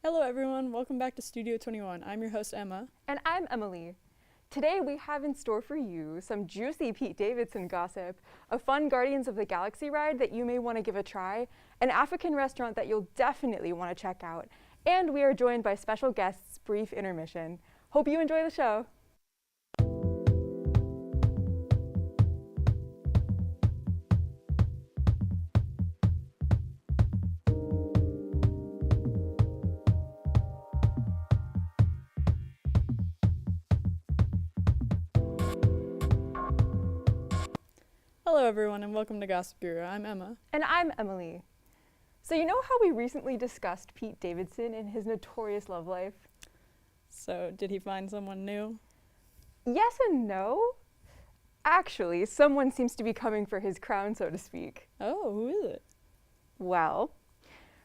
Hello everyone, welcome back to Studio 21. I'm your host Emma. And I'm Emily. Today we have in store for you some juicy Pete Davidson gossip, a fun Guardians of the Galaxy ride that you may want to give a try, an African restaurant that you'll definitely want to check out, and we are joined by special guests, brief intermission. Hope you enjoy the show. Hello everyone and welcome to Gossip Bureau. I'm Emma. And I'm Emily. So you know how we recently discussed Pete Davidson and his notorious love life? So, did he find someone new? Yes and no. Actually, someone seems to be coming for his crown, so to speak. Oh, who is it? Well,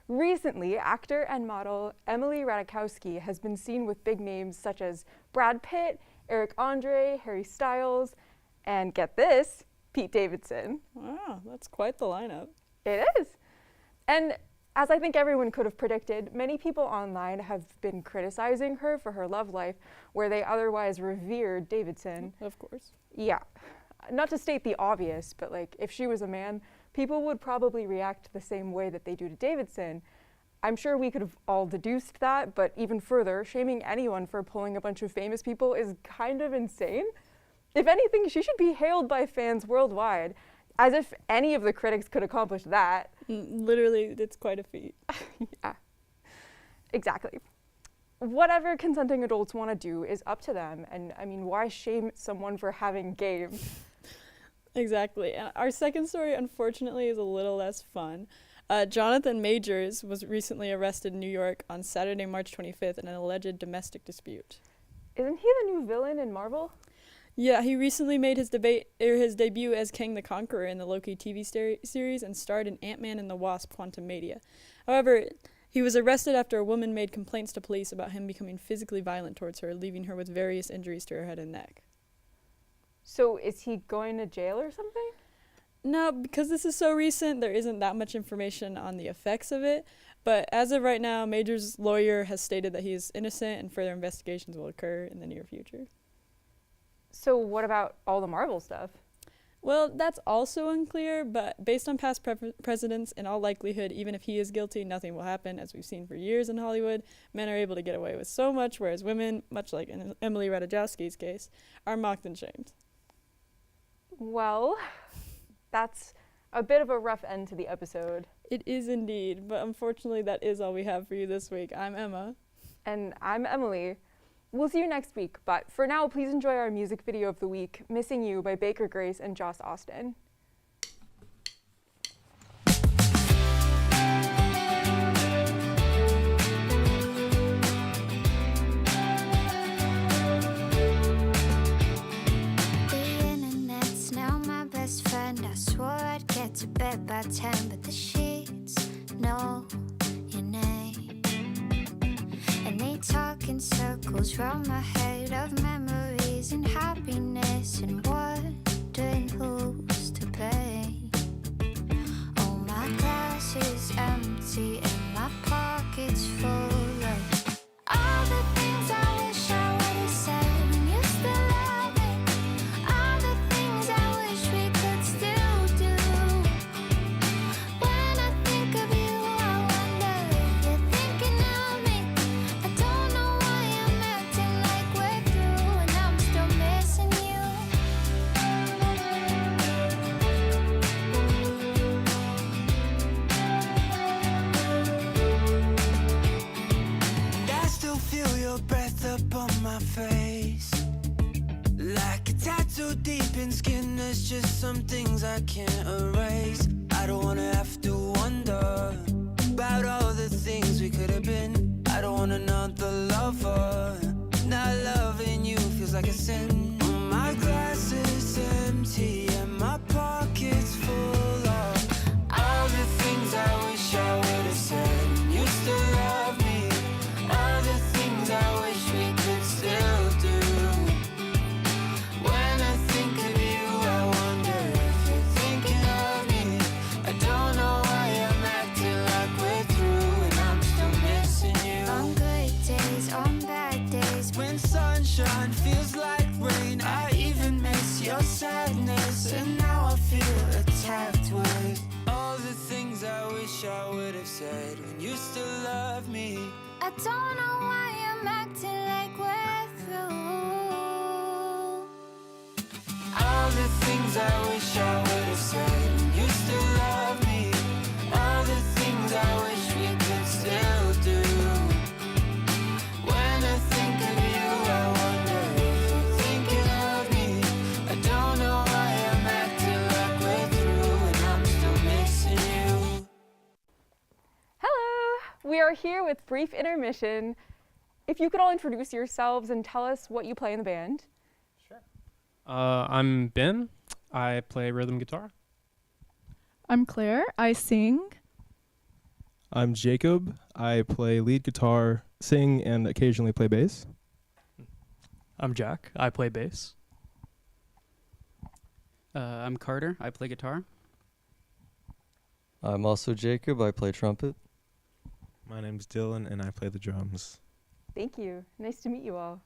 recently, actor and model Emily Ratajkowski has been seen with big names such as Brad Pitt, Eric Andre, Harry Styles, and get this, Pete Davidson. Wow, that's quite the lineup. It is. And as I think everyone could have predicted, many people online have been criticizing her for her love life, where they otherwise revered Davidson. Of course. Yeah. Not to state the obvious, but like if she was a man, people would probably react the same way that they do to Davidson. I'm sure we could have all deduced that, but even further, shaming anyone for pulling a bunch of famous people is kind of insane. If anything, she should be hailed by fans worldwide, as if any of the critics could accomplish that. Literally, it's quite a feat. Yeah, exactly. Whatever consenting adults want to do is up to them, and I mean, why shame someone for having game? Exactly. And our second story, unfortunately, is a little less fun. Jonathan Majors was recently arrested in New York on Saturday, March 25th in an alleged domestic dispute. Isn't he the new villain in Marvel? Yeah, he recently made his debut as Kang the Conqueror in the Loki TV series and starred in Ant-Man and the Wasp: Quantumania. However, he was arrested after a woman made complaints to police about him becoming physically violent towards her, leaving her with various injuries to her head and neck. So is he going to jail or something? No, because this is so recent, there isn't that much information on the effects of it. But as of right now, Major's lawyer has stated that he is innocent and further investigations will occur in the near future. So what about all the Marvel stuff? Well, that's also unclear, but based on past precedents, in all likelihood, even if he is guilty, nothing will happen. As we've seen for years in Hollywood, men are able to get away with so much, whereas women, much like in Emily Ratajkowski's case, are mocked and shamed. Well, that's a bit of a rough end to the episode. It is indeed, but unfortunately that is all we have for you this week. I'm Emma. And I'm Emily. We'll see you next week, but for now, please enjoy our music video of the week, Missing You by Baker Grace and Joss Austin. The internet's now my best friend. I swore I'd get to bed by 10, but the sheets know your name. And they talk in circles round my head of memories and happiness and wondering who's to blame. Oh, my glass is empty and my pocket's full of all the things I wish I would have said when you still love me. All the things I wish we could still do. When I think of you, I wonder if you're thinking of me. I don't know why I'm acting like we're through, and I'm still missing you. And I still feel your breath up on my face, like a tattoo deep in skin. There's just some things I can't erase. I don't wanna have to wonder about all the things we could have been. I don't want another lover. Not loving you feels like a sin. My glass is empty and my pocket's full of all the things I wish I would have said. You still love me. All the things I wish we could still do. When I think of you, I wonder if you're thinking of me. I don't know why I'm acting like we're through, and I'm still missing you. love me. I don't know why I'm acting like we're through. All the things I wish I would have said when you still love me. All the things I wish we could still do. When I think of you, I wonder if you're thinking of me. I don't know why I'm acting like we're through, and I'm still missing you. Hello! We are here with Brief Intermission. If you could all introduce yourselves and tell us what you play in the band. I'm Ben. I play rhythm guitar. I'm Claire. I sing. I'm Jacob. I play lead guitar, sing, and occasionally play bass. I'm Jack. I play bass. I'm Carter. I play guitar. I'm also Jacob. I play trumpet. My name's Dylan, and I play the drums. Thank you. Nice to meet you all.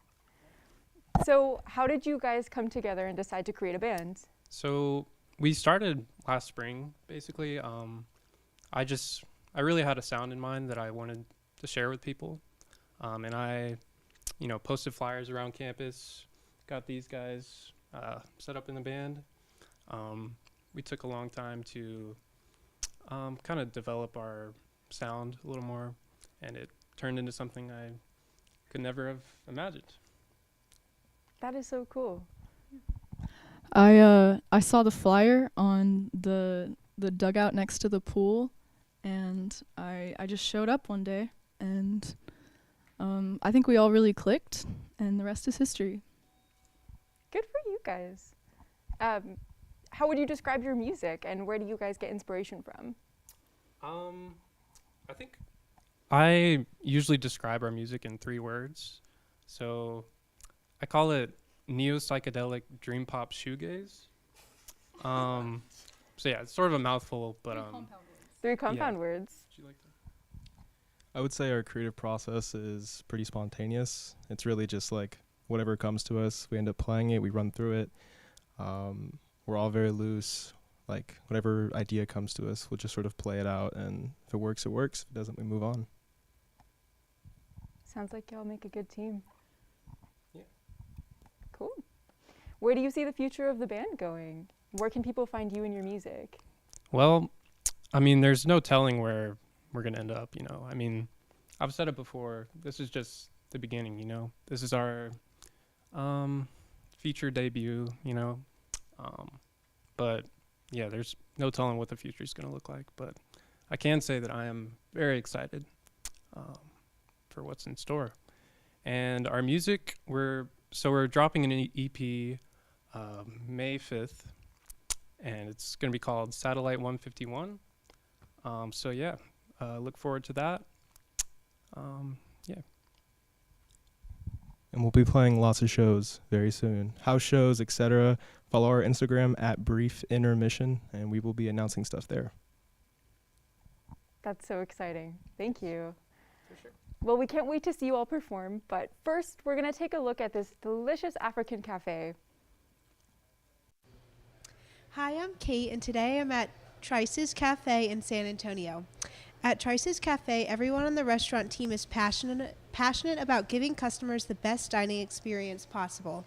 So, how did you guys come together and decide to create a band? So we started last spring, basically. I really had a sound in mind that I wanted to share with people. And I, posted flyers around campus, got these guys set up in the band. We took a long time to kind of develop our sound a little more, and it turned into something I could never have imagined. That is so cool. I saw the flyer on the dugout next to the pool, and I just showed up one day, and I think we all really clicked, and the rest is history. Good for you guys. How would you describe your music, and where do you guys get inspiration from? I think I usually describe our music in 3 words. So I call it neo-psychedelic dream pop shoegaze. So yeah, it's sort of a mouthful, but 3 compound words. Would you like to? I would say our creative process is pretty spontaneous. It's really just like whatever comes to us, we end up playing it, we run through it. We're all very loose. Like whatever idea comes to us, we'll just sort of play it out, and if it works, it works. If it doesn't, we move on. Sounds like y'all make a good team. Yeah. Cool. Where do you see the future of the band going? Where can people find you and your music? Well, I mean, there's no telling where we're going to end up, I mean, I've said it before. This is just the beginning, This is our feature debut, But, yeah, there's no telling what the future is going to look like. But I can say that I am very excited for what's in store. And our music, we're dropping an EP May 5th, and it's going to be called Satellite 151. So yeah, look forward to that. Yeah. And we'll be playing lots of shows very soon. House shows, etc. Follow our Instagram at Brief Intermission, and we will be announcing stuff there. That's so exciting. Thank you. For sure. Well, we can't wait to see you all perform, but first we're going to take a look at this delicious African cafe. Hi, I'm Kate, and today I'm at Trice's Cafe in San Antonio. At Trice's Cafe, everyone on the restaurant team is passionate about giving customers the best dining experience possible.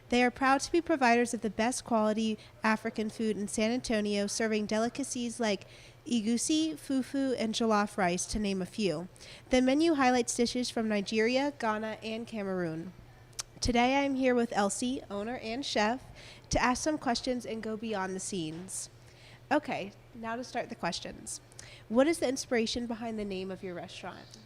They are proud to be providers of the best quality African food in San Antonio, serving delicacies like egusi, fufu, and jollof rice, to name a few. The menu highlights dishes from Nigeria, Ghana, and Cameroon. Today I am here with Elsie, owner and chef, to ask some questions and go beyond the scenes. Okay, now to start the questions. What is the inspiration behind the name of your restaurant?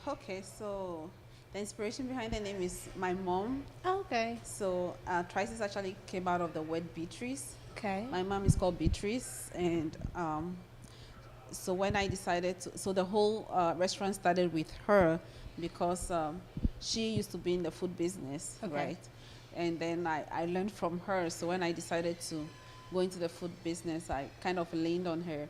Okay, so the inspiration behind the name is my mom. Oh, okay. So Trices actually came out of the word Beatrice. Okay. My mom is called Beatrice, and so when I decided to, so the whole restaurant started with her because she used to be in the food business, Okay. right? And then I learned from her. So when I decided to go into the food business, I kind of leaned on her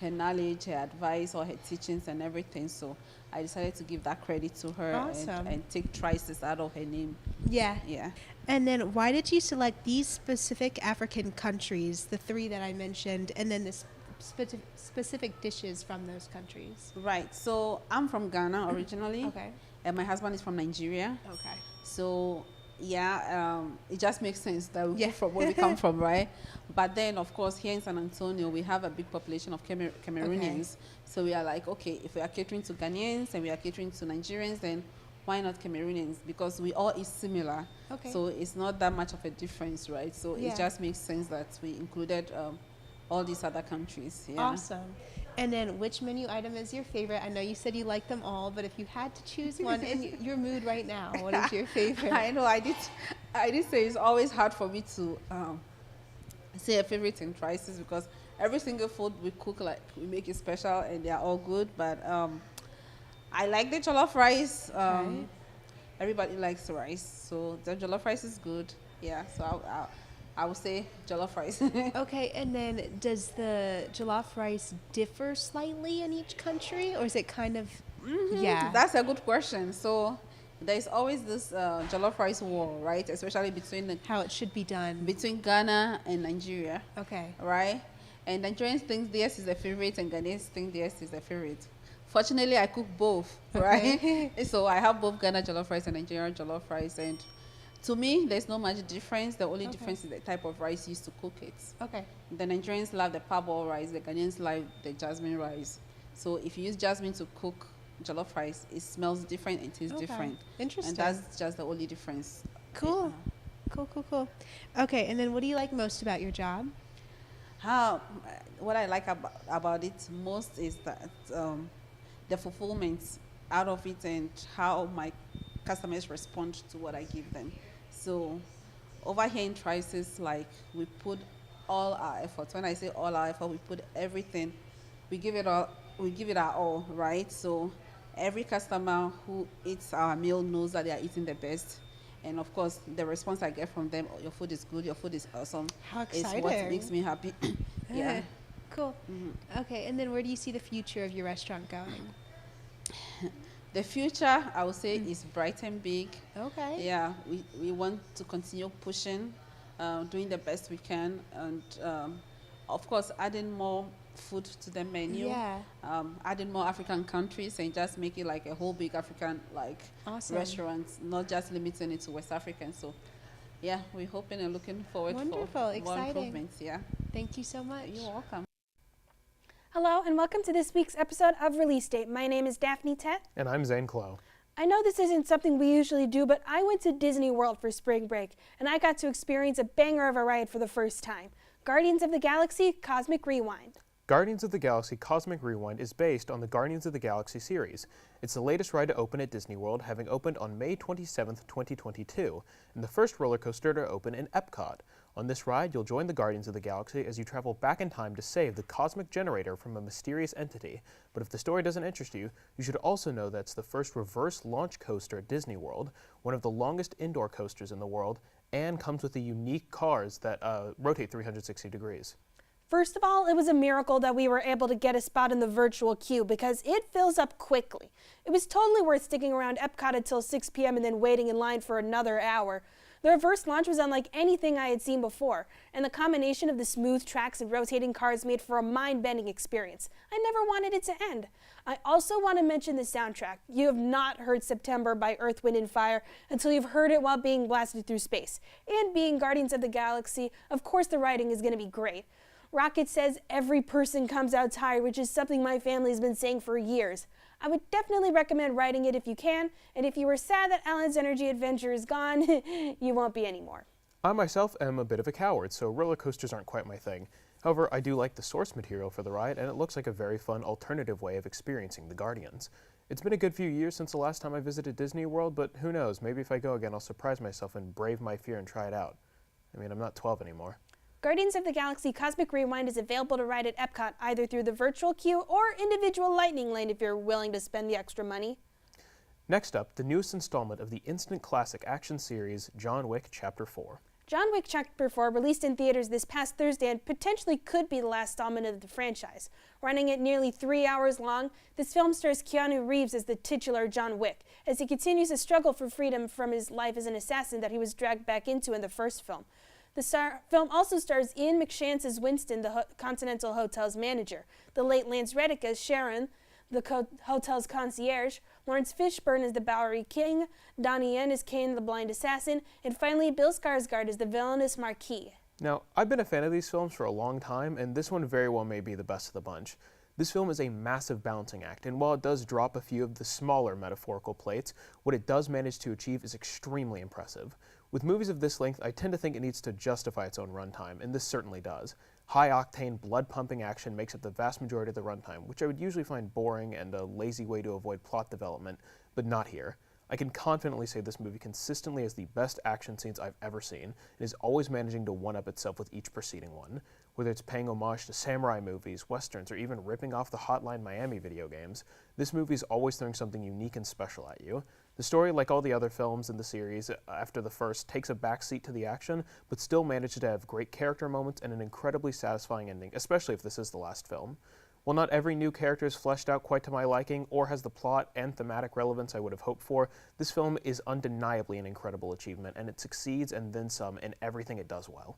knowledge, her advice, or her teachings and everything. So I decided to give that credit to her. Awesome. and take Trices out of her name. Yeah. Yeah. And then why did you select these specific African countries, the 3 that I mentioned, and then this specific dishes from those countries? Right. So I'm from Ghana originally, Okay. and my husband is from Nigeria. Okay. So yeah, it just makes sense that we Yeah. come from where we come from, right? But then, of course, here in San Antonio, we have a big population of Cameroonians. So we are like, okay, if we are catering to Ghanaians and we are catering to Nigerians, then why not Cameroonians? Because we all eat similar. Okay. So it's not that much of a difference, right? So Yeah. it just makes sense that we included all these other countries. Yeah. Awesome. And then which menu item is your favorite? I know you said you like them all, but if you had to choose one in your mood right now, what is your favorite? I know I did say it's always hard for me to say a favorite in Trices because every single food we cook, like we make it special and they are all good. But I like the jollof rice. Okay. Everybody likes rice, so the jollof rice is good. Yeah, so I would say jollof rice. Okay, and then does the jollof rice differ slightly in each country, or is it kind of, yeah? That's a good question. So there's always this jollof rice war, right? Especially how it should be done between Ghana and Nigeria. Okay. Right? And Nigerians think theirs is a favorite and Ghanaians think theirs is a favorite. Fortunately, I cook both, right? So I have both Ghana jollof rice and Nigerian jollof rice, and to me, there's not much difference. The only difference is the type of rice used to cook it. Okay. The Nigerians love the parboiled rice. The Ghanaians love the jasmine rice. So if you use jasmine to cook jollof rice, it smells different and tastes different. Interesting. And that's just the only difference. Cool. Cool. Okay, and then what do you like most about your job? What I like about it most is that the fulfillment out of it and how my customers respond to what I give them. So over here in Trices, like we put all our effort. When I say all our effort, we put everything. We give it our all, right? So every customer who eats our meal knows that they are eating the best. And of course, the response I get from them, oh, your food is good, your food is awesome. How exciting. Is what makes me happy. Yeah. Cool. Okay, and then where do you see the future of your restaurant going? The future, I would say, is bright and big. Okay. Yeah, we want to continue pushing, doing the best we can, and of course, adding more food to the menu. Yeah. Adding more African countries and just make it like a whole big African restaurant, not just limiting it to West African. So, yeah, we're hoping and looking forward for more improvements. Yeah. Thank you so much. You're welcome. Hello and welcome to this week's episode of Release Date. My name is Daphne Tet. And I'm Zane Clow. I know this isn't something we usually do, but I went to Disney World for spring break, and I got to experience a banger of a ride for the first time. Guardians of the Galaxy Cosmic Rewind. Guardians of the Galaxy Cosmic Rewind is based on the Guardians of the Galaxy series. It's the latest ride to open at Disney World, having opened on May 27th, 2022, and the first roller coaster to open in Epcot. On this ride, you'll join the Guardians of the Galaxy as you travel back in time to save the cosmic generator from a mysterious entity. But if the story doesn't interest you, you should also know that's the first reverse launch coaster at Disney World, one of the longest indoor coasters in the world, and comes with the unique cars that rotate 360 degrees. First of all, it was a miracle that we were able to get a spot in the virtual queue because it fills up quickly. It was totally worth sticking around Epcot until 6 p.m. and then waiting in line for another hour. The reverse launch was unlike anything I had seen before, and the combination of the smooth tracks and rotating cars made for a mind-bending experience. I never wanted it to end. I also want to mention the soundtrack. You have not heard September by Earth, Wind & Fire until you've heard it while being blasted through space. And being Guardians of the Galaxy, of course the writing is going to be great. Rocket says every person comes out tired, which is something my family has been saying for years. I would definitely recommend writing it if you can, and if you were sad that Alan's Energy Adventure is gone, you won't be anymore. I myself am a bit of a coward, so roller coasters aren't quite my thing. However, I do like the source material for the ride, and it looks like a very fun alternative way of experiencing the Guardians. It's been a good few years since the last time I visited Disney World, but who knows, maybe if I go again I'll surprise myself and brave my fear and try it out. I mean, I'm not 12 anymore. Guardians of the Galaxy Cosmic Rewind is available to ride at Epcot either through the virtual queue or individual lightning lane if you're willing to spend the extra money. Next up, the newest installment of the instant classic action series, John Wick Chapter 4. John Wick Chapter 4 released in theaters this past Thursday and potentially could be the last installment of the franchise. Running at nearly 3 hours long, this film stars Keanu Reeves as the titular John Wick, as he continues to struggle for freedom from his life as an assassin that he was dragged back into in the first film. The film also stars Ian McShane as Winston, the Continental Hotel's manager, the late Lance Reddick as Sharon, the hotel's concierge, Lawrence Fishburne as the Bowery King, Donnie Yen as Kane the Blind Assassin, and finally Bill Skarsgård as the villainous Marquis. Now, I've been a fan of these films for a long time, and this one very well may be the best of the bunch. This film is a massive balancing act, and while it does drop a few of the smaller metaphorical plates, what it does manage to achieve is extremely impressive. With movies of this length, I tend to think it needs to justify its own runtime, and this certainly does. High-octane, blood-pumping action makes up the vast majority of the runtime, which I would usually find boring and a lazy way to avoid plot development, but not here. I can confidently say this movie consistently has the best action scenes I've ever seen, and is always managing to one-up itself with each preceding one. Whether it's paying homage to samurai movies, westerns, or even ripping off the Hotline Miami video games, this movie is always throwing something unique and special at you. The story, like all the other films in the series after the first, takes a backseat to the action, but still manages to have great character moments and an incredibly satisfying ending, especially if this is the last film. While not every new character is fleshed out quite to my liking, or has the plot and thematic relevance I would have hoped for, this film is undeniably an incredible achievement, and it succeeds and then some in everything it does well.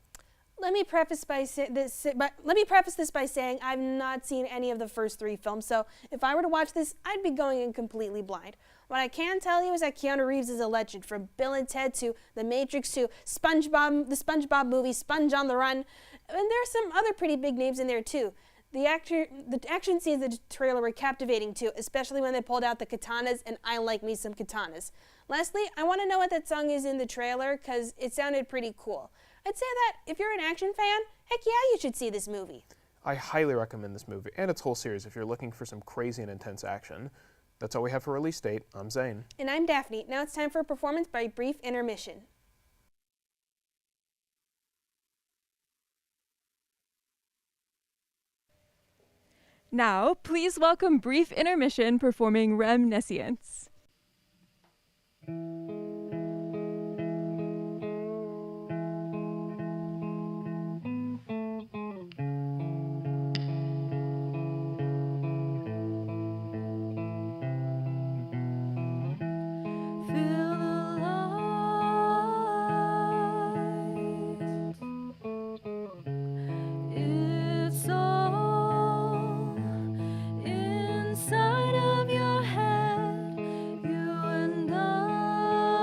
Let me preface this by saying I've not seen any of the first 3 films, so if I were to watch this, I'd be going in completely blind. What I can tell you is that Keanu Reeves is a legend, from Bill and Ted to The Matrix to SpongeBob, the SpongeBob movie, Sponge on the Run, and there are some other pretty big names in there too. The action scenes in the trailer were captivating too, especially when they pulled out the katanas, and I like me some katanas. Lastly, I want to know what that song is in the trailer, because it sounded pretty cool. I'd say that if you're an action fan, heck yeah, you should see this movie. I highly recommend this movie and its whole series if you're looking for some crazy and intense action. That's all we have for release date. I'm Zane. And I'm Daphne. Now it's time for a performance by Brief Intermission. Now, please welcome Brief Intermission performing Reminiscence. Inside of your head, you and I.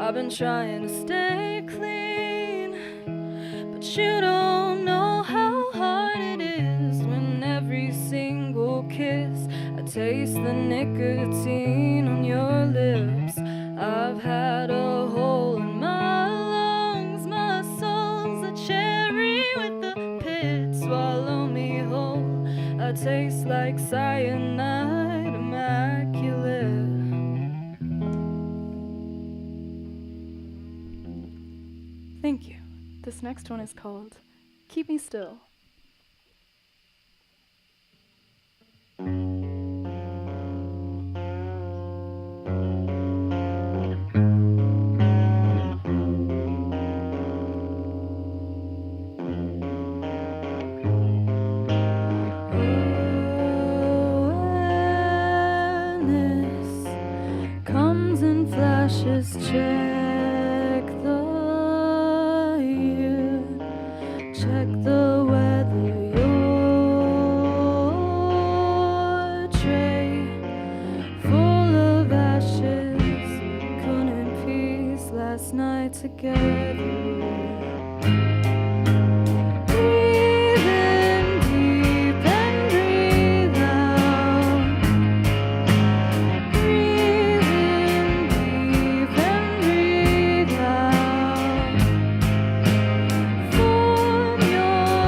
I've been trying to stay clean, but you don't know how hard it is when every single kiss I taste the nicotine on your lips. I've had a hole in my lungs, my soul's a cherry with the pit. Swallow me whole, I taste like cyanide, immaculate. Thank you. This next one is called Keep Me Still. Awareness comes in flashes, check the year, check the weather, your tray full of ashes, couldn't piece last night together. Breathe in deep and breathe out. Breathe in deep and breathe out. Form your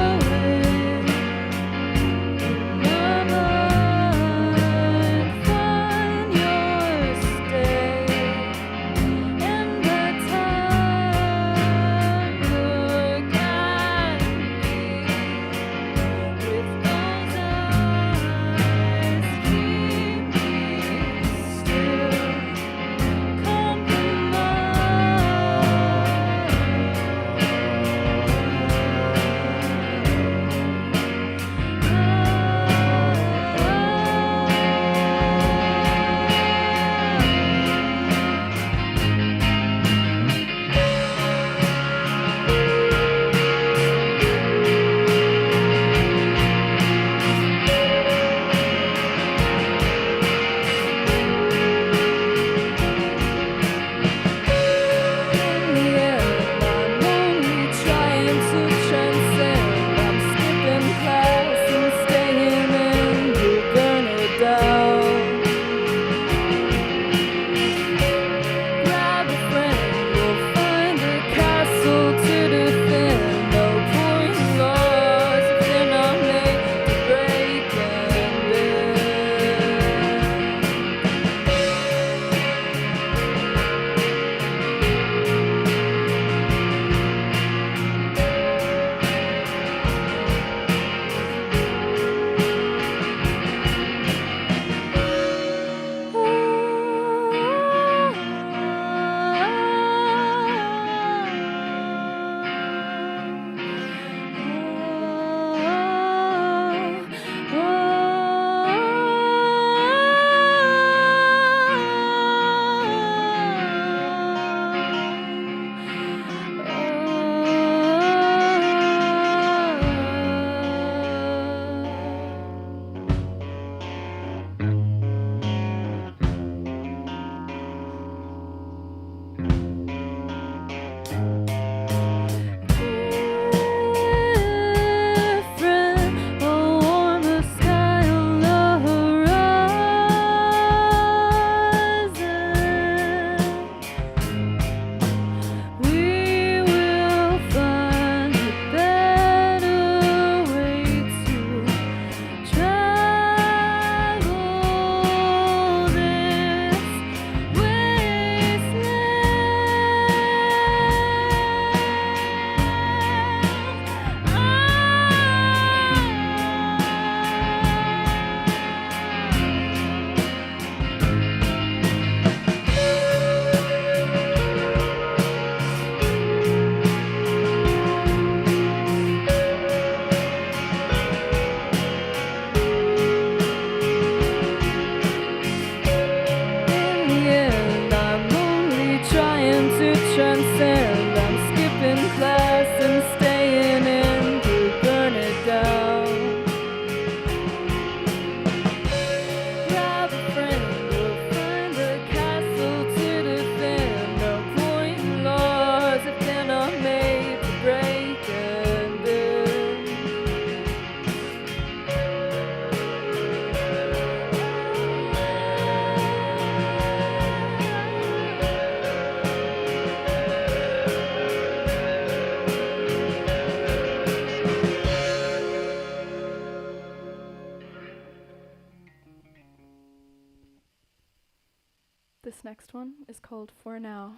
This next one is called For Now.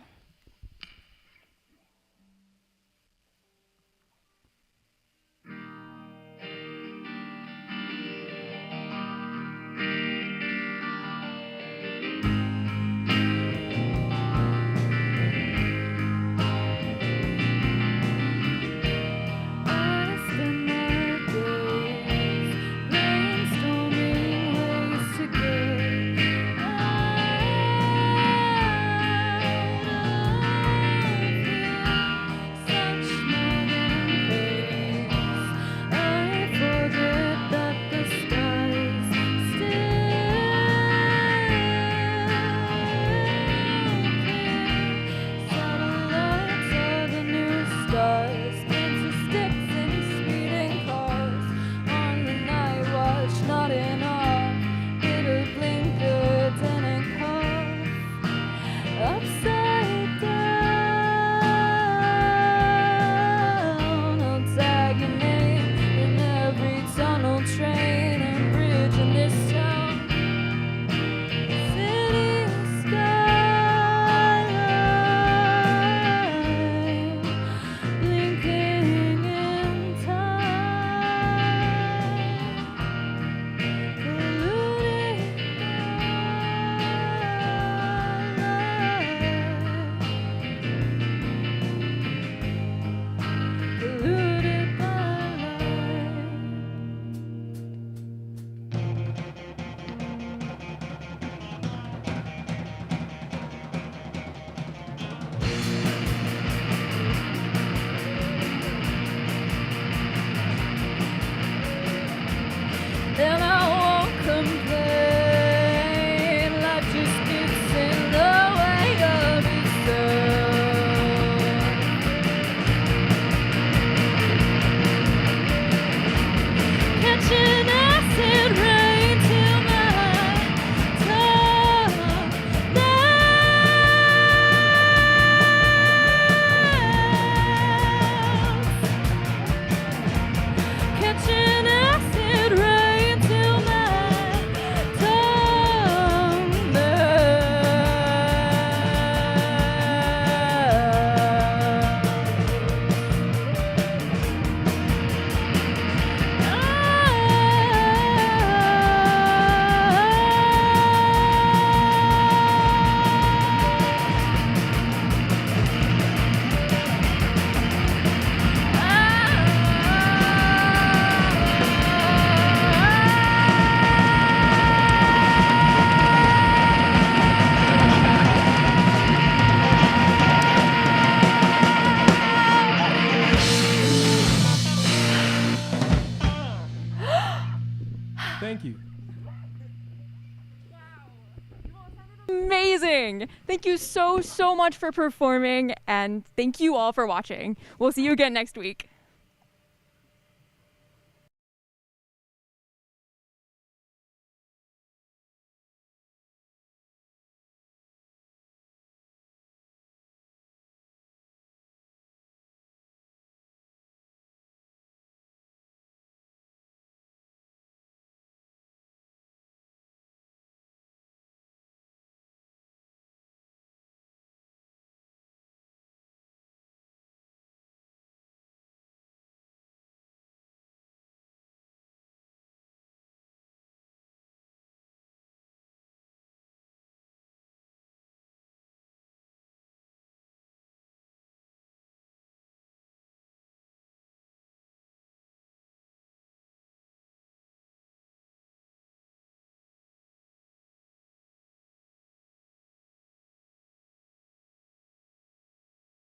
Then I won't complain. Life just gets in the way of itself. Catching acid rain till my tongue melts. Catching acid rain till my tongue Thank you. Amazing! Thank you so much for performing, and thank you all for watching. We'll see you again next week.